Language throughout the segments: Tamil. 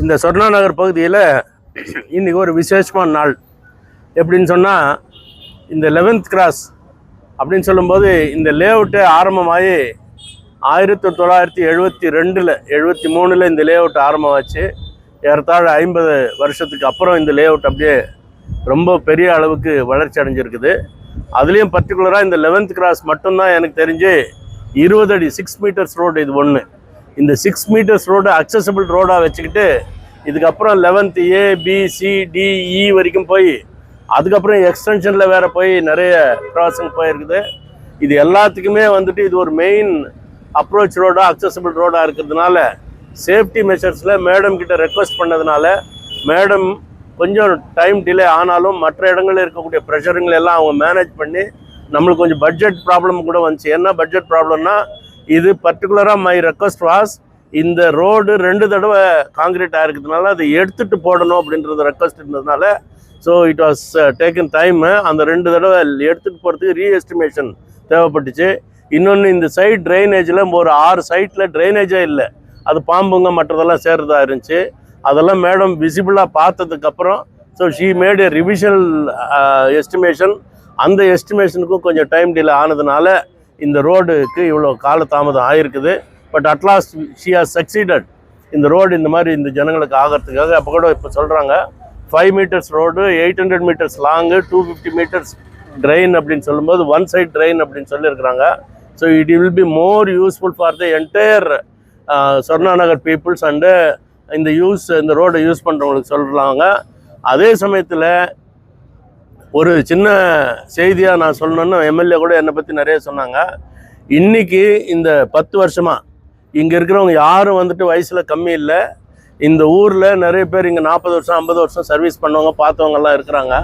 இந்த சொர்ணா நகர் பகுதியில் இன்றைக்கி ஒரு விசேஷமான நாள். எப்படின்னு சொன்னால், இந்த 11th கிராஸ் அப்படின்னு சொல்லும்போது இந்த லேஅவுட்டு ஆரம்பமாகி 1972 73 இந்த லேஅவுட் ஆரம்பமாச்சு. ஏறத்தாழ 50 வருஷத்துக்கு அப்புறம் இந்த லேஅவுட் அப்படியே ரொம்ப பெரிய அளவுக்கு வளர்ச்சி அடைஞ்சிருக்குது. அதுலேயும் பர்டிகுலராக இந்த 11th கிராஸ் மட்டும்தான் எனக்கு தெரிஞ்சு 20 அடி 6 மீட்டர்ஸ் ரோடு இது ஒன்று. இந்த 6 மீட்டர்ஸ் ரோடு அக்சசபிள் ரோடாக வச்சுக்கிட்டு இதுக்கப்புறம் 11th A B C D E வரைக்கும் போய் அதுக்கப்புறம் எக்ஸ்டென்ஷனில் வேறு போய் நிறைய கிராசிங் போயிருக்குது. இது எல்லாத்துக்குமே வந்துட்டு இது ஒரு மெயின் அப்ரோச் ரோடாக அக்சசபிள் ரோடாக இருக்கிறதுனால சேஃப்டி மெஷர்ஸில் மேடம் கிட்ட ரெக்வஸ்ட் பண்ணதுனால மேடம் கொஞ்சம் டைம் டிலே ஆனாலும் மற்ற இடங்களில் இருக்கக்கூடிய ப்ரெஷருங்களை எல்லாம் அவங்க மேனேஜ் பண்ணி நம்மளுக்கு கொஞ்சம் பட்ஜெட் ப்ராப்ளம் கூட வந்துச்சு. என்ன பட்ஜெட் ப்ராப்ளம்னா, இது பர்டிகுலராக மை ரெக்வஸ்ட் வாஸ், இந்த ரோடு 2 தடவை காங்கிரீட் ஆகிருக்கிறதுனால அதை எடுத்துகிட்டு போடணும் அப்படின்றது ரெக்வஸ்ட் இருந்ததுனால so it was taken time. அந்த 2 தடவை எடுத்துகிட்டு போகிறதுக்கு ரீஎஸ்டிமேஷன் தேவைப்பட்டுச்சு. இன்னொன்று, இந்த சைட் ட்ரைனேஜில் ஒரு 6 சைட்டில் ட்ரைனேஜே இல்லை, அது பாம்புங்க மற்றதெல்லாம் சேர்றதா இருந்துச்சு. அதெல்லாம் மேடம் விசிபிளாக பார்த்ததுக்கப்புறம் so she made a revisional estimation. அந்த எஸ்டிமேஷனுக்கும் கொஞ்சம் டைம் டிலே ஆனதுனால இந்த ரோடுக்கு இவ்வளோ காலதாமதம் ஆகிருக்குது. But at last she has succeeded. இந்த ரோடு இந்த மாதிரி இந்த ஜனங்களுக்கு ஆகிறதுக்காக அப்போ கூட இப்போ சொல்கிறாங்க 5 metres road, 800 metres long, 250 metres drain அப்படின்னு சொல்லும்போது 1 சைட் ட்ரெயின் அப்படின்னு சொல்லியிருக்கிறாங்க. So it will be more useful for the entire Sorna Nagar peoples and இந்த ரோடை யூஸ் பண்ணுறவங்களுக்கு சொல்கிறாங்க. அதே சமயத்தில் ஒரு சின்ன செய்தியாக நான் சொல்லணுன்னு எம்எல்ஏ கூட என்னை பற்றி நிறைய சொன்னாங்க. இன்றைக்கி இந்த 10 வருஷமாக இங்கே இருக்கிறவங்க யாரும் வந்துட்டு வயசில் கம்மி இல்லை. இந்த ஊரில் நிறைய பேர் இங்கே 40 வருஷம் 50 வருஷம் சர்வீஸ் பண்ணவங்க பார்த்தவங்கெல்லாம் இருக்கிறாங்க.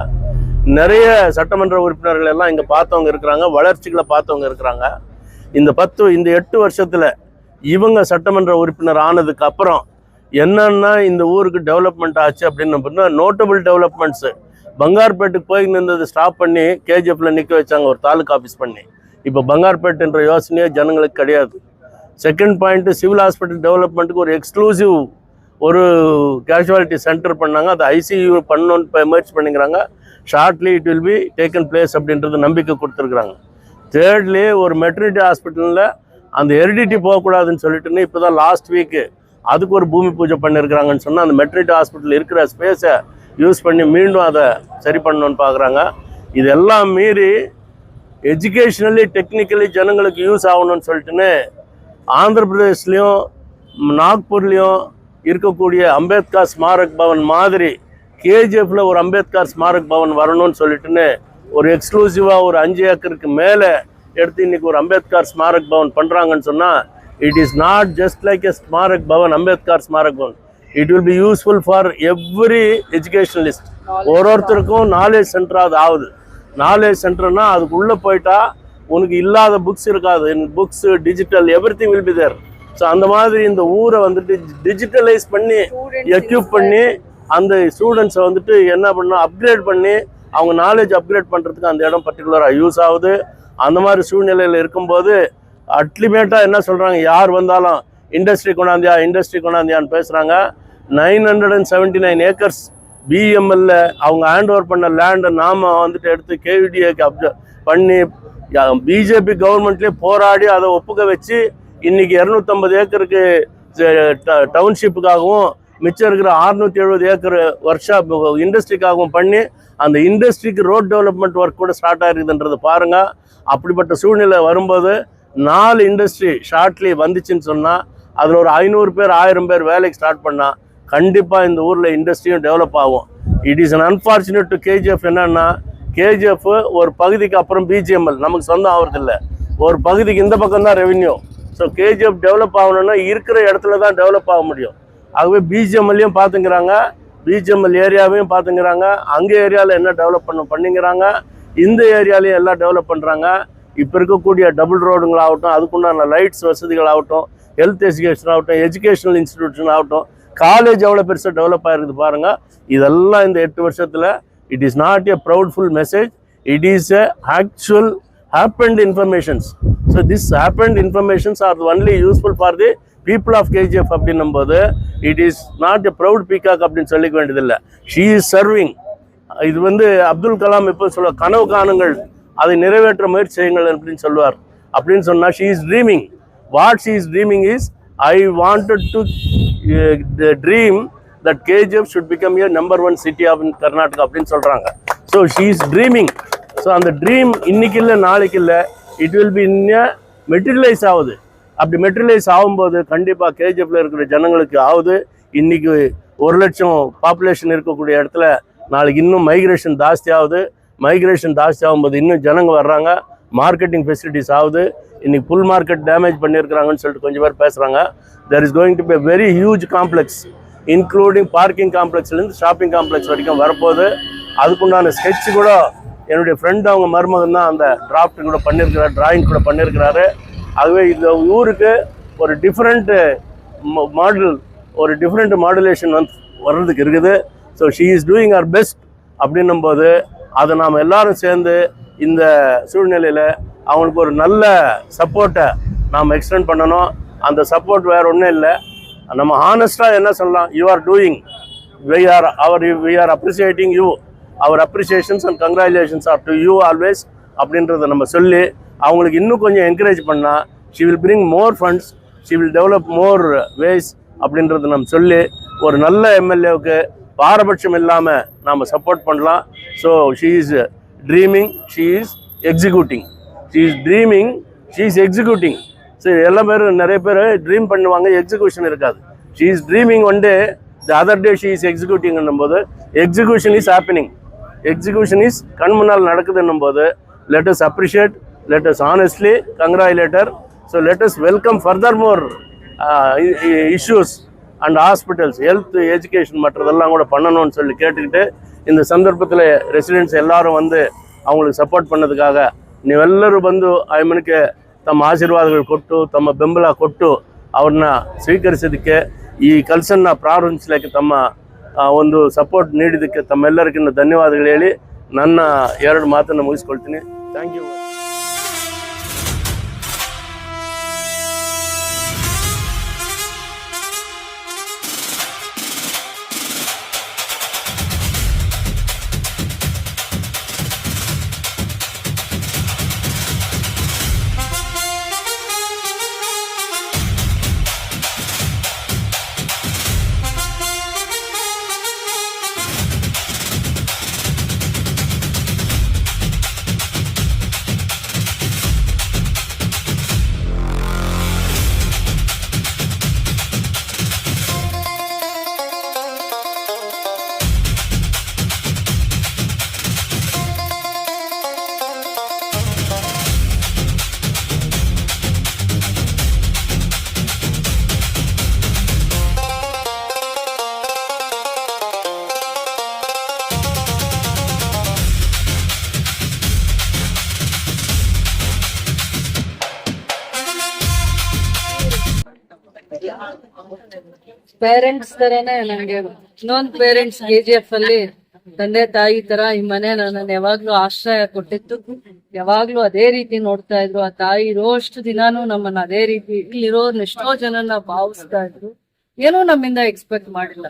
நிறைய சட்டமன்ற உறுப்பினர்கள் எல்லாம் இங்கே பார்த்தவங்க இருக்கிறாங்க, வளர்ச்சிகளை பார்த்தவங்க இருக்கிறாங்க. இந்த 8 வருஷத்தில் இவங்க சட்டமன்ற உறுப்பினர் ஆனதுக்கு அப்புறம் என்னன்னா இந்த ஊருக்கு டெவலப்மெண்ட் ஆச்சு அப்படின்னு பார்த்தா நோட்டபிள் டெவலப்மெண்ட்ஸு. பங்கார்பேட்டுக்கு போய் நின்றது ஸ்டாப் பண்ணி கேஜிஎஃப்ல நிற்க வச்சாங்க ஒரு தாலுக்கா ஆஃபீஸ் பண்ணி. இப்போ பங்கார்பேட்டுன்ற யோசனையே ஜனங்களுக்கு கிடையாது. செகண்ட் பாயிண்ட்டு, சிவில் ஹாஸ்பிட்டல் டெவலப்மெண்ட்டுக்கு ஒரு எக்ஸ்க்ளூசிவ் ஒரு கேஷுவாலிட்டி சென்டர் பண்ணாங்க. அது ஐசியூ பண்ணணுன்னு இப்போ எமர்ஜ் பண்ணிக்கிறாங்க. Shortly it will be taken place அப்படின்றது நம்பிக்கை கொடுத்துருக்குறாங்க. தேர்ட்லி, ஒரு மெட்டர்னிட்டி ஹாஸ்பிட்டலில் அந்த ஹெரிடிட்டி போகக்கூடாதுன்னு சொல்லிட்டுன்னு இப்போ தான் லாஸ்ட் வீக்கு அதுக்கு ஒரு பூமி பூஜை பண்ணியிருக்கிறாங்கன்னு சொன்னால் அந்த மெட்டர்னிட்டி ஹாஸ்பிட்டல் இருக்கிற ஸ்பேஸை யூஸ் பண்ணி மீண்டும் அதை சரி பண்ணணுன்னு பார்க்குறாங்க. இதெல்லாம் மீறி எஜுகேஷ்னலி டெக்னிக்கலி ஜனங்களுக்கு யூஸ் ஆகணும்னு சொல்லிட்டுன்னு ஆந்திர பிரதேஷ்லேயும் நாக்பூர்லேயும் இருக்கக்கூடிய அம்பேத்கர் ஸ்மாரக் பவன் மாதிரி கேஜிஎஃப்ல ஒரு அம்பேத்கர் ஸ்மாரக் பவன் வரணும்னு சொல்லிட்டுன்னு ஒரு எக்ஸ்க்ளூசிவாக ஒரு 5 ஏக்கருக்கு மேலே எடுத்து இன்றைக்கி ஒரு அம்பேத்கர் ஸ்மாரக் பவன் பண்ணுறாங்கன்னு சொன்னால் it is not just like a Smarak Bhavan, Ambedkar Smarak Bhavan. It will be useful for every educationalist. ஒருத்தருக்கும் நாலேஜ் சென்டராக அது ஆகுது. நாலேஜ் சென்டர்னால் அதுக்குள்ளே போயிட்டா உனக்கு இல்லாத புக்ஸ் இருக்காது. Books, digital, everything will be there. So அந்த மாதிரி இந்த ஊரை வந்துட்டு டிஜிட்டலைஸ் பண்ணி எக்யூப் பண்ணி அந்த ஸ்டூடெண்ட்ஸை வந்துட்டு என்ன பண்ணால் அப்கிரேட் பண்ணி அவங்க நாலேஜ் அப்கிரேட் பண்ணுறதுக்கு அந்த இடம் பர்டிகுலராக யூஸ் ஆகுது. அந்த மாதிரி சூழ்நிலையில் இருக்கும்போது அல்டிமேட்டாக என்ன சொல்கிறாங்க, யார் வந்தாலும் இண்டஸ்ட்ரி கொண்டாந்தியான்னு பேசுகிறாங்க. 979 ஏக்கர்ஸ் பிஎம்எல்ல அவங்க ஹேண்ட் ஓவர் பண்ண லேண்டை நாம் வந்துட்டு எடுத்து கேவிடிஏக்கு பண்ணி பிஜேபி கவர்மெண்ட்லேயே போராடி அதை ஒப்புக்க வச்சு இன்றைக்கி 250 ஏக்கருக்கு டவுன்ஷிப்புக்காகவும் மிச்சம் இருக்கிற 670 ஏக்கர் ஒர்க் ஷாப் இண்டஸ்ட்ரிக்காகவும் பண்ணி அந்த இண்டஸ்ட்ரிக்கு ரோட் டெவலப்மெண்ட் ஒர்க் கூட ஸ்டார்ட் ஆகிருக்குதுன்றது பாருங்கள். அப்படிப்பட்ட சூழ்நிலை வரும்போது 4 இண்டஸ்ட்ரி ஷார்ட்லி வந்துச்சுன்னு சொன்னால் அதில் ஒரு 500 பேர் 1000 பேர் வேலைக்கு ஸ்டார்ட் பண்ணால் கண்டிப்பாக இந்த ஊரில் இண்டஸ்ட்ரியும் டெவலப் ஆகும். It is an unfortunate to KGF. என்னென்னா கேஜிஎஃப் ஒரு பகுதிக்கு அப்புறம் பிஜிஎம்எல் நமக்கு சொந்தம் ஆகிறதில்ல. ஒரு பகுதிக்கு இந்த பக்கம் தான் ரெவென்யூ. ஸோ கேஜிஎஃப் டெவலப் ஆகணும்னா இருக்கிற இடத்துல தான் டெவலப் ஆக முடியும். ஆகவே பிஜிஎம்எல்லையும் பார்த்துங்கிறாங்க, பிஜிஎம்எல் ஏரியாவையும் பார்த்துங்கிறாங்க, அங்கே ஏரியாவில் என்ன டெவலப் பண்ணிங்கிறாங்க, இந்த ஏரியாலையும் எல்லாம் டெவலப் பண்ணுறாங்க. இப்போ இருக்கக்கூடிய டபுள் ரோடுங்களாகட்டும், அதுக்குண்டான லைட்ஸ் வசதிகளாகட்டும், ஹெல்த் எஜுகேஷன் ஆகட்டும், எஜுகேஷனல் இன்ஸ்டிடியூஷன் ஆகட்டும், காலேஜ் எவ்வளோ பெருசாக டெவலப் ஆகிருக்குது பாருங்கள். இதெல்லாம் இந்த 8 வருஷத்தில் it is not a proudful message, it is a actual happened informations. So this happened informations are only useful for the people of KGF அப்படின்னும் போது it is not a proud peacock அப்படின்னு சொல்லிக்க வேண்டியதில்லை. She is serving. இது வந்து அப்துல் கலாம் எப்போ சொல்ல, கனவு காணுங்கள், அதை நிறைவேற்ற முயற்சி செய்யுங்கள் அப்படின்னு சொல்லுவார். அப்படின்னு சொன்னால் she is dreaming. What she is dreaming is, I wanted to dream that KGF should become a #1 city of Karnataka அப்படின்னு சொல்கிறாங்க. So she is dreaming. So அந்த ட்ரீம் இன்னைக்கு இல்லை நாளைக்கு இல்லை, இட் வில் பி இன்னும் மெட்டீரியலைஸ் ஆகுது. அப்படி மெட்டீரியலைஸ் ஆகும்போது கண்டிப்பாக கேஜிஎஃப்ல இருக்கிற ஜனங்களுக்கு ஆகுது. இன்னைக்கு 1 லட்சம் பாப்புலேஷன் இருக்கக்கூடிய இடத்துல நாளைக்கு இன்னும் மைக்ரேஷன் ஜாஸ்தி ஆகுது. மைக்ரேஷன் ஜாஸ்தி ஆகும்போது இன்னும் ஜனங்க வர்றாங்க, மார்க்கெட்டிங் ஃபெசிலிட்டிஸ் ஆகுது. இன்னைக்கு புல் மார்க்கெட் டேமேஜ் பண்ணியிருக்கிறாங்கன்னு சொல்லிட்டு கொஞ்சம் பேர் பேசுகிறாங்க. There is going to be very huge complex, including parking காம்ப்ளெக்ஸ்லேருந்து ஷாப்பிங் காம்ப்ளெக்ஸ் வரைக்கும் வரப்போகுது. அதுக்குண்டான ஸ்கெட்ச் கூட என்னுடைய ஃப்ரெண்டு அவங்க மருமகன் தான் அந்த டிராஃப்ட் கூட பண்ணியிருக்கிறார், டிராயிங் கூட பண்ணியிருக்கிறாரு. ஆகவே இந்த ஊருக்கு ஒரு டிஃப்ரெண்ட்டு மாடல், ஒரு டிஃப்ரெண்ட் மாடுலேஷன் வர்றதுக்கு இருக்குது. So she is doing our best அப்படின்னும் போது அதை நாம் எல்லாரும் சேர்ந்து இந்த சூழ்நிலையில் அவங்களுக்கு ஒரு நல்ல சப்போர்ட்டை நாம் எக்ஸ்டெண்ட் பண்ணணும். அந்த சப்போர்ட் வேறு ஒன்றும் இல்லை, நம்ம ஹானஸ்டாக என்ன சொல்லலாம், you are doing, we are appreciating you, our appreciations and congratulations are to you always அப்படின்றத நம்ம சொல்லி அவங்களுக்கு இன்னும் கொஞ்சம் என்கரேஜ் பண்ணால் she will bring more funds, she will develop more ways அப்படின்றத நம்ம சொல்லி ஒரு நல்ல எம்எல்ஏவுக்கு பாரபட்சம் இல்லாமல் நாம் சப்போர்ட் பண்ணலாம். So she is dreaming, she is executing, she is dreaming, she is executing. So எல்லா பேரும் நிறைய பேர் ட்ரீம் பண்ணுவாங்க, எக்ஸிக்யூஷன் இருக்காது. she is dreaming one day, the other day she is executing என்னும்போது execution is happening, execution is கண் முன்னால் நடக்குது என்னும்போது let us appreciate, let us honestly congratulate her. So let us welcome furthermore issues and hospitals, health, education மற்றதெல்லாம் கூட பண்ணணும்னு சொல்லி கேட்டுக்கிட்டு இந்த சந்தர்ப்பத்தில் ரெசிடென்ட்ஸ் எல்லாரும் வந்து அவங்களுக்கு ಸಪೋರ್ಟ್ பண்ணதுக்காಗ ನೀವೆಲ್ಲರೂ ಬಂದು ಆಯಮ್ಮನಿಗೆ ತಮ್ಮ ಆಶೀರ್ವಾದಗಳು ಕೊಟ್ಟು ತಮ್ಮ ಬೆಂಬಲ ಕೊಟ್ಟು ಅವ್ರನ್ನ ಸ್ವೀಕರಿಸೋದಕ್ಕೆ ಈ ಕೆಲಸನ ಪ್ರಾರಂಭಿಸಲಿಕ್ಕೆ ತಮ್ಮ ಒಂದು ಸಪೋರ್ಟ್ ನೀಡಿದ್ದಕ್ಕೆ ತಮ್ಮೆಲ್ಲರಿಗಿನ್ನ ಧನ್ಯವಾದಗಳು ಹೇಳಿ ನನ್ನ 2 ಮಾತನ್ನು ಮುಗಿಸ್ಕೊಳ್ತೀನಿ. Thank you. ಪೇರೆಂಟ್ಸ್ ತರನೇ ನನಗೆ ಇನ್ನೊಂದು ಪೇರೆಂಟ್ಸ್ KGF ಅಲ್ಲಿ ತಂದೆ ತಾಯಿ ತರ ಈ ಮನೆ ನನ್ನ ಯಾವಾಗ್ಲೂ ಆಶ್ರಯ ಕೊಟ್ಟಿತ್ತು. ಯಾವಾಗ್ಲೂ ಅದೇ ರೀತಿ ನೋಡ್ತಾ ಇದ್ರು. ಆ ತಾಯಿ ಇರೋಷ್ಟು ದಿನಾನು ನಮ್ಮನ್ನ ಅದೇ ರೀತಿ ಇಲ್ಲಿರೋ ಎಷ್ಟೋ ಜನನ್ನ ಭಾವಿಸ್ತಾ ಇದ್ರು. ಏನೋ ನಮ್ಮಿಂದ ಎಕ್ಸ್ಪೆಕ್ಟ್ ಮಾಡಿಲ್ಲ.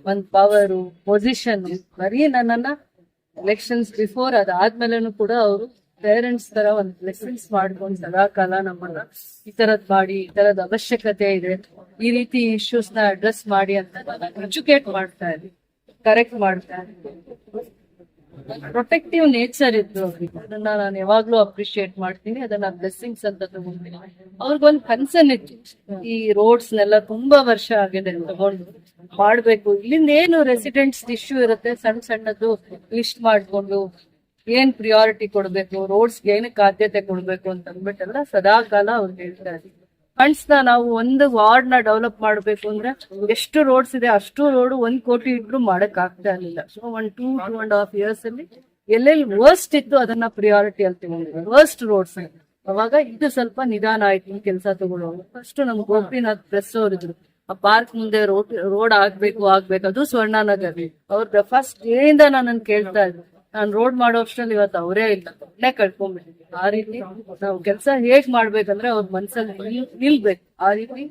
ಒಂದ್ ಪವರು, ಪೊಸಿಷನ್, ಬರೀ ನನ್ನನ್ನ ಎಲೆಕ್ಷನ್ಸ್ ಬಿಫೋರ್ ಅದಾದ್ಮೇಲೆನೂ ಕೂಡ ಅವರು ಪೇರೆಂಟ್ಸ್ ತರ ಒಂದ್ ಬ್ಲೆಸ್ಸಿಂಗ್ಸ್ ಮಾಡ್ಕೊಂಡು ಸದಾ ಕಾಲ ನಮ್ಮನ್ನ ಈ ತರದ್ ಮಾಡಿ, ಈ ತರದ್ ಅವಶ್ಯಕತೆ ಇದೆ, ಈ ರೀತಿ ಇಶ್ಯೂಸ್ ನ ಅಡ್ರೆಸ್ ಮಾಡಿ ಅಂತ ಎಜುಕೇಟ್ ಮಾಡ್ತಾ ಇದ್ವಿ, ಕರೆಕ್ಟ್ ಮಾಡ್ತಾ ಇದ್ವಿ. ಪ್ರೊಟೆಕ್ಟಿವ್ ನೇಚರ್ ಇದ್ದು ಅವ್ರಿಗೆ. ಅದನ್ನ ನಾನು ಯಾವಾಗ್ಲೂ ಅಪ್ರಿಶಿಯೇಟ್ ಮಾಡ್ತೀನಿ. ಅದನ್ನ ಬ್ಲೆಸ್ಸಿಂಗ್ಸ್ ಅಂತ ತಗೊಂತೀನಿ. ಅವ್ರಿಗೊಂದ್ ಕನ್ಸರ್ನ್ ಇತ್ತು, ಈ ರೋಡ್ಸ್ ನೆಲ್ಲ ತುಂಬಾ ವರ್ಷ ಆಗಿದೆ ತಗೊಂಡು ಮಾಡ್ಬೇಕು. ಇಲ್ಲಿಂದ ಏನು ರೆಸಿಡೆಂಟ್ಸ್ ಇಶ್ಯೂ ಇರುತ್ತೆ ಸಣ್ಣ ಸಣ್ಣದು ಲಿಸ್ಟ್ ಮಾಡ್ಕೊಂಡು ಏನ್ ಪ್ರಿಯಾರಿಟಿ ಕೊಡ್ಬೇಕು, ರೋಡ್ಸ್ ಏನಕ್ಕೆ ಆದ್ಯತೆ ಕೊಡ್ಬೇಕು ಅಂತ ಅಂದ್ಬಿಟ್ಟೆಲ್ಲ ಸದಾ ಕಾಲ ಅವ್ರು ಹೇಳ್ತಾ ಇದ್ರು. ಫಂಡ್ಸ್ ನಾವು ಒಂದು ವಾರ್ಡ್ ನ ಡೆವಲಪ್ ಮಾಡ್ಬೇಕು ಅಂದ್ರೆ ಎಷ್ಟು ರೋಡ್ಸ್ ಇದೆ ಅಷ್ಟು ರೋಡ್ 1 ಕೋಟಿ ಇಟ್ರು ಮಾಡಕ್ ಆಗ್ತಾ ಇರ್ಲಿಲ್ಲ. ಸೊ 2.5 years ಅಲ್ಲಿ ಎಲ್ಲೆಲ್ಲಿ ವರ್ಸ್ಟ್ ಇತ್ತು ಅದನ್ನ ಪ್ರಿಯಾರಿಟಿ ಅಲ್ಲಿ ತಗೊಂಡಿದ್ರು, ವರ್ಸ್ಟ್ ರೋಡ್ಸ್. ಅವಾಗ ಇದು ಸ್ವಲ್ಪ ನಿಧಾನ ಆಯ್ತು ಕೆಲಸ ತಗೊಳ್ಳೋರು. ಫಸ್ಟ್ ನಮ್ಗೆ ಗೋಪಿನಾಥ್ ಪ್ರೆಸ್ ಅವರಿದ್ರು, ಆ ಪಾರ್ಕ್ ಮುಂದೆ ರೋಡ್ ಆಗ್ಬೇಕು ಅದು ಸ್ವರ್ಣನಗರ್. ಅವ್ರ ಫಸ್ಟ್ ಡೇಯಿಂದ ನಾನು ಕೇಳ್ತಾ ಇದ್ರು, ನಾನ್ ರೋಡ್ ಮಾಡೋ ಅಷ್ಟ್ರಲ್ಲಿ ಇವತ್ತು ಅವರೇ ಇಲ್ಲ, ಒಳ್ಳೆ ಕಳ್ಕೊಂಡ್ಬಿಟ್ಟಿದ್ವಿ. ಆ ರೀತಿ ನಾವು ಕೆಲಸ ಹೇಗ್ ಮಾಡ್ಬೇಕಂದ್ರೆ ಅವ್ರ ಮನ್ಸಲ್ಲಿ ನಿಲ್ಬೇಕು. ಆ ರೀತಿ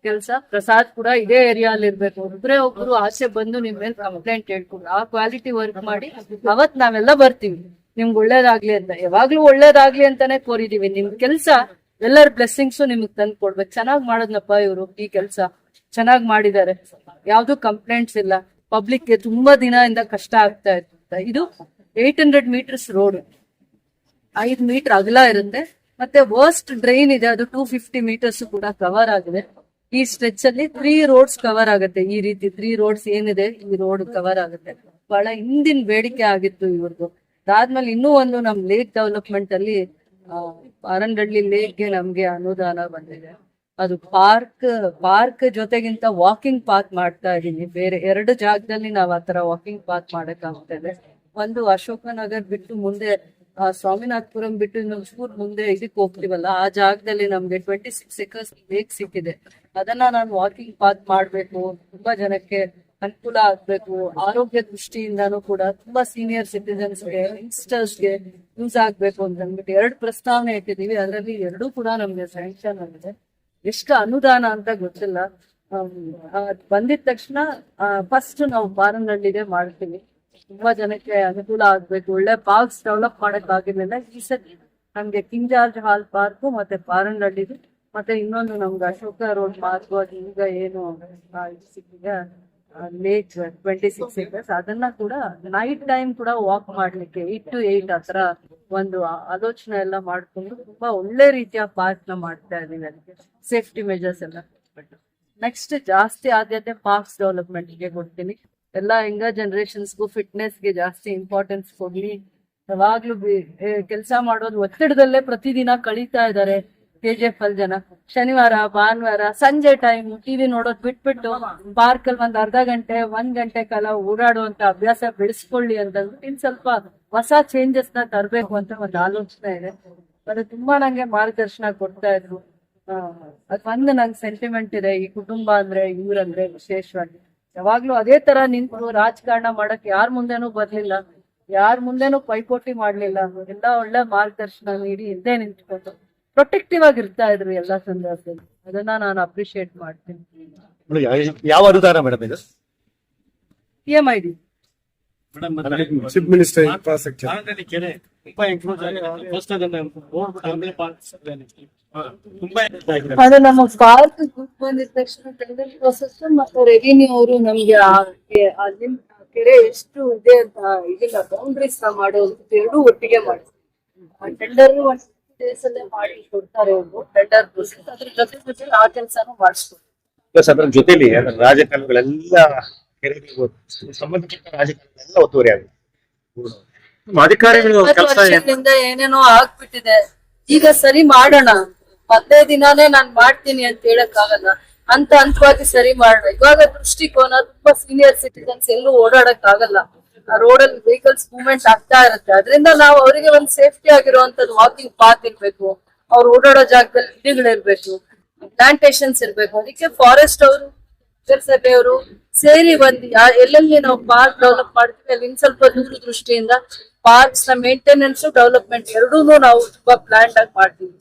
ಕೆಲಸ. ಪ್ರಸಾದ್ ಕೂಡ ಇದೇ ಏರಿಯಾದಲ್ಲಿ ಇರ್ಬೇಕು. ಒಬ್ರು ಆಚೆ ಬಂದು ನಿಮ್ ಮೇಲೆ ಕಂಪ್ಲೇಂಟ್ ಹೇಳ್ಕೊಂಡು ಆ ಕ್ವಾಲಿಟಿ ವರ್ಕ್ ಮಾಡಿ ಅವತ್ ನಾವೆಲ್ಲ ಬರ್ತೀವಿ ನಿಮ್ಗೆ ಒಳ್ಳೇದಾಗ್ಲಿ ಅಂತ. ಯಾವಾಗ್ಲೂ ಒಳ್ಳೇದಾಗ್ಲಿ ಅಂತಾನೆ ಕೋರಿದೀವಿ. ನಿಮ್ ಕೆಲ್ಸ ಎಲ್ಲರ ಬ್ಲೆಸ್ಸಿಂಗ್ಸ್ ನಿಮ್ಗೆ ತಂದು ಕೊಡ್ಬೇಕು. ಚೆನ್ನಾಗ್ ಮಾಡೋದ್ನಪ್ಪ ಇವ್ರು, ಈ ಕೆಲ್ಸ ಚೆನ್ನಾಗ್ ಮಾಡಿದ್ದಾರೆ, ಯಾವ್ದು ಕಂಪ್ಲೇಂಟ್ಸ್ ಇಲ್ಲ. ಪಬ್ಲಿಕ್ ಗೆ ತುಂಬಾ ದಿನದಿಂದ ಕಷ್ಟ ಆಗ್ತಾ ಇತ್ತು. ಇದು 800 ಮೀಟರ್ಸ್ ರೋಡ್, 5 ಮೀಟರ್ ಅಗಲ ಇರುತ್ತೆ. ಮತ್ತೆ ವರ್ಸ್ಟ್ ಡ್ರೈನ್ ಇದೆ, ಅದು 250 ಮೀಟರ್ಸ್ ಕೂಡ ಕವರ್ ಆಗಿದೆ. ಈ ಸ್ಟ್ರೆಚ್ ಅಲ್ಲಿ 3 ರೋಡ್ಸ್ ಕವರ್ ಆಗುತ್ತೆ. ಈ ರೀತಿ 3 ರೋಡ್ಸ್ ಏನಿದೆ ಈ ರೋಡ್ ಕವರ್ ಆಗುತ್ತೆ. ಬಹಳ ಹಿಂದಿನ ಬೇಡಿಕೆ ಆಗಿತ್ತು ಇವ್ರದ್ದು. ಅದಾದ್ಮೇಲೆ ಇನ್ನೂ ಒಂದು ನಮ್ ಲೇಕ್ ಡೆವಲಪ್ಮೆಂಟ್ ಅಲ್ಲಿ ಪಾರನ್ಹಳ್ಳಿ ಲೇಕ್ಗೆ ನಮ್ಗೆ ಅನುದಾನ ಬಂದಿದೆ. ಅದು ಪಾರ್ಕ್ ಜೊತೆಗಿಂತ ವಾಕಿಂಗ್ ಪಾತ್ ಮಾಡ್ತಾ ಇದೀನಿ. ಬೇರೆ 2 ಜಾಗದಲ್ಲಿ ನಾವ್ ಆತರ ವಾಕಿಂಗ್ ಪಾತ್ ಮಾಡಕ್ ಆಗ್ತದೆ. ಒಂದು ಅಶೋಕನಗರ್ ಬಿಟ್ಟು ಮುಂದೆ ಸ್ವಾಮಿನಾಥಪುರಂ ಬಿಟ್ಟು ಇನ್ನೊಂದು ಚೂರ್ ಮುಂದೆ ಇದಕ್ಕೆ ಹೋಗ್ತೀವಲ್ಲ, ಆ ಜಾಗದಲ್ಲಿ ನಮ್ಗೆ 26 ಎಕರ್ಸ್ ಲೇಕ್ ಸಿಕ್ಕಿದೆ. ಅದನ್ನ ನಾನು ವಾಕಿಂಗ್ ಪಾತ್ ಮಾಡ್ಬೇಕು, ತುಂಬಾ ಜನಕ್ಕೆ ಅನುಕೂಲ ಆಗ್ಬೇಕು, ಆರೋಗ್ಯ ದೃಷ್ಟಿಯಿಂದಾನು ಕೂಡ ತುಂಬಾ ಸೀನಿಯರ್ ಸಿಟಿಜನ್ಸ್ಗೆ, ಯಂಗ್ಸ್ಟರ್ಸ್ಗೆ ಯೂಸ್ ಆಗ್ಬೇಕು ಅಂತ ಅಂದ್ಬಿಟ್ಟು 2 ಪ್ರಸ್ತಾವನೆ ಇಟ್ಟಿದೀವಿ. ಅದರಲ್ಲಿ 2 ಕೂಡ ನಮ್ಗೆ ಸ್ಯಾಂಕ್ಷನ್ ಆಗಿದೆ. ಎಷ್ಟು ಅನುದಾನ ಅಂತ ಗೊತ್ತಿಲ್ಲ. ಬಂದಿದ ತಕ್ಷಣ ಫಸ್ಟ್ ನಾವು ಪಾರನಹಳ್ಳಿಗೆ ಮಾಡ್ತೀವಿ. ತುಂಬಾ ಜನಕ್ಕೆ ಅನುಕೂಲ ಆಗ್ಬೇಕು. ಒಳ್ಳೆ ಪಾರ್ಕ್ಸ್ ಡೆವಲಪ್ ಮಾಡಕ್ ಆಗಿರ್ಲಿಲ್ಲ. ಈ ಸತಿ ನಮ್ಗೆ ಕಿಂಗ್ ಜಾರ್ಜ್ ಹಾಲ್ ಪಾರ್ಕ್ ಮತ್ತೆ ಪಾರನಹಳ್ಳಿದು ಮತ್ತೆ ಇನ್ನೊಂದು ನಮ್ಗೆ ಅಶೋಕ ರೋಡ್ ಪಾರ್ಕ್, ಅದು ಈಗ ಏನು ಸಿಕ್ಕಿದೆ ಲೇಕ್ 26 ಎಕರ್ಸ್, ಅದನ್ನ ಕೂಡ ನೈಟ್ ಟೈಮ್ ಕೂಡ ವಾಕ್ ಮಾಡ್ಲಿಕ್ಕೆ 8 to 8 ಹತ್ರ ಒಂದು ಆಲೋಚನೆ ಎಲ್ಲ ಮಾಡ್ಕೊಂಡು ತುಂಬಾ ಒಳ್ಳೆ ರೀತಿಯ ಪಾರ್ಕ್ ನ ಮಾಡ್ತಾ ಇದೀವಿ. ಅದಕ್ಕೆ ಸೇಫ್ಟಿ ಮೆಜರ್ಸ್ ಎಲ್ಲ ನೆಕ್ಸ್ಟ್ ಜಾಸ್ತಿ ಆದ್ಯತೆ ಪಾರ್ಕ್ಸ್ ಡೆವಲಪ್ಮೆಂಟ್ ಗೆ ಕೊಡ್ತೀನಿ. ಎಲ್ಲ ಯಂಗರ್ ಜನರೇಷನ್ಸ್ಗೂ ಫಿಟ್ನೆಸ್ಗೆ ಜಾಸ್ತಿ ಇಂಪಾರ್ಟೆನ್ಸ್ ಕೊಡ್ಲಿ. ಯಾವಾಗ್ಲೂ ಕೆಲಸ ಮಾಡೋದು ಒತ್ತಡದಲ್ಲೇ ಪ್ರತಿದಿನ ಕಳೀತಾ ಇದ್ದಾರೆ KGF ಅಲ್ಲಿ ಜನ. ಶನಿವಾರ ಭಾನುವಾರ ಸಂಜೆ ಟೈಮ್ ಟಿವಿ ನೋಡೋದ್ ಬಿಟ್ಬಿಟ್ಟು ಪಾರ್ಕ್ ಅಲ್ಲಿ 1 ಗಂಟೆ 1 ಗಂಟೆ ಕಾಲ ಓಡಾಡುವಂತ ಅಭ್ಯಾಸ ಬೆಳೆಸ್ಕೊಳ್ಳಿ ಅಂತ ಇನ್ ಸ್ವಲ್ಪ ಹೊಸ ಚೇಂಜಸ್ ನ ತರಬೇಕು ಅಂತ ಒಂದು ಆಲೋಚನೆ ಇದೆ. ಅದು ತುಂಬಾ ನಂಗೆ ಮಾರ್ಗದರ್ಶನ ಕೊಡ್ತಾ ಇದ್ರು. ಅದೊಂದು ನಂಗೆ ಸೆಂಟಿಮೆಂಟ್ ಇದೆ. ಈ ಕುಟುಂಬ ಅಂದ್ರೆ ಇವ್ರಂದ್ರೆ ವಿಶೇಷವಾಗಿ ಯಾವಾಗ್ಲೂ ಅದೇ ತರ ನಿಂತು ರಾಜಕಾರಣ ಮಾಡಕ್ ಯಾರ ಮುಂದೆನೂ ಬರ್ಲಿಲ್ಲ, ಯಾರ ಮುಂದೆನೂ ಪೈಪೋಟಿ ಮಾಡ್ಲಿಲ್ಲ. ಎಲ್ಲ ಒಳ್ಳೆ ಮಾರ್ಗದರ್ಶನ ನೀಡಿ ಹಿಂದೆ ನಿಂತ್ಕೊಂಡು ಪ್ರೊಟೆಕ್ಟಿವ್ ಆಗಿ ಇರ್ತಾ ಇದ್ರು ಎಲ್ಲಾ ಸಂದರ್ಭದಲ್ಲಿ. ಅದನ್ನ ನಾನು ಅಪ್ರಿಶಿಯೇಟ್ ಮಾಡ್ತೀನಿ. ಯಾವ ಅನುದಾನ ಮೇಡಮ್ ಇದು? PMID ಚೀಫ್ ಮಿನಿಸ್ಟರ್ ಇನ್ಫ್ರಾಸ್ಟ್ರಕ್ಚರ್ ಅದು ನಮ್ಮ ಪಾರ್ಕ್ ಬಂದಿದ ತಕ್ಷಣ ಟೆಂಡರ್ ಪ್ರೊಸೆಸ್ ಮತ್ತೆ ರೆವಿನ್ಯೂ ಅವರು ನಮ್ಗೆ ಕೆರೆ ಎಷ್ಟು ಇದೆ ಅಂತ ಇದಿಲ್ಲ, ಬೌಂಡ್ರೀಸ್ ಮಾಡೋದು 2 ಒಟ್ಟಿಗೆ ಮಾಡಿ ಟೆಂಡರ್ ಅಲ್ಲೇ ಮಾಡಿ ಕೊಡ್ತಾರೆ ಅವರು. ಟೆಂಡರ್ ಪ್ರೊಸೆಸ್ ಅದ್ರ ಜೊತೆ ಆ ಕೆಲಸನೂ ಮಾಡಿಸ್ಕೊಡ್ತಾರೆ. ಅದರ ಜೊತೆಲಿ ರಾಜಕಾರಣಿಗಳೆಲ್ಲ ಕೆರೆಗಳಿಗೆ ಸಂಬಂಧಪಟ್ಟ ರಾಜಕಾರಣಿಗಳೆಲ್ಲ ಒತ್ತುವರಿ ಆಗುತ್ತೆ. ಅಧಿಕಾರಿಗಳು ಕೆಲಸ ವರ್ಷದಿಂದ ಏನೇನೋ ಆಗ್ಬಿಟ್ಟಿದೆ. ಈಗ ಸರಿ ಮಾಡೋಣ, ಮೊದಲೇ ದಿನಾನೇ ನಾನ್ ಮಾಡ್ತೀನಿ ಅಂತ ಹೇಳಕ್ ಆಗಲ್ಲ. ಹಂತವಾಗಿ ಸರಿ ಮಾಡೋಣ. ಇವಾಗ ದೃಷ್ಟಿಕೋನ ತುಂಬಾ ಸೀನಿಯರ್ ಸಿಟಿಜನ್ಸ್ ಎಲ್ಲೂ ಓಡಾಡಕ್ ಆಗಲ್ಲ. ಆ ರೋಡಲ್ಲಿ ವೆಹಿಕಲ್ಸ್ ಮೂವ್ಮೆಂಟ್ ಆಗ್ತಾ ಇರುತ್ತೆ. ಅದರಿಂದ ನಾವು ಅವರಿಗೆ ಒಂದು ಸೇಫ್ಟಿ ಆಗಿರುವಂತದ್ದು ವಾಕಿಂಗ್ ಪಾತ್ ಇರ್ಬೇಕು, ಅವ್ರು ಓಡಾಡೋ ಜಾಗದಲ್ಲಿ ಗಿಡಗಳಿರ್ಬೇಕು, ಪ್ಲಾಂಟೇಶನ್ಸ್ ಇರ್ಬೇಕು. ಅದಕ್ಕೆ ಫಾರೆಸ್ಟ್ ಅವರು ನಗರಸಭೆಯವರು ಸೇರಿ ಬಂದು ಎಲ್ಲೆಲ್ಲಿ ನಾವು ಪಾರ್ಕ್ ಡೆವಲಪ್ ಮಾಡ್ತೀವಿ ಅಲ್ಲಿ ಇನ್ ಸ್ವಲ್ಪ ದೂರದೃಷ್ಟಿಯಿಂದ ಪಾರ್ಕ್ಸ್ ನ ಮೇಂಟೆನೆನ್ಸ್ ಡೆವಲಪ್ಮೆಂಟ್ ಎರಡೂ ನಾವು ತುಂಬಾ ಪ್ಲಾನ್ ಆಗಿ ಮಾಡ್ತೀವಿ.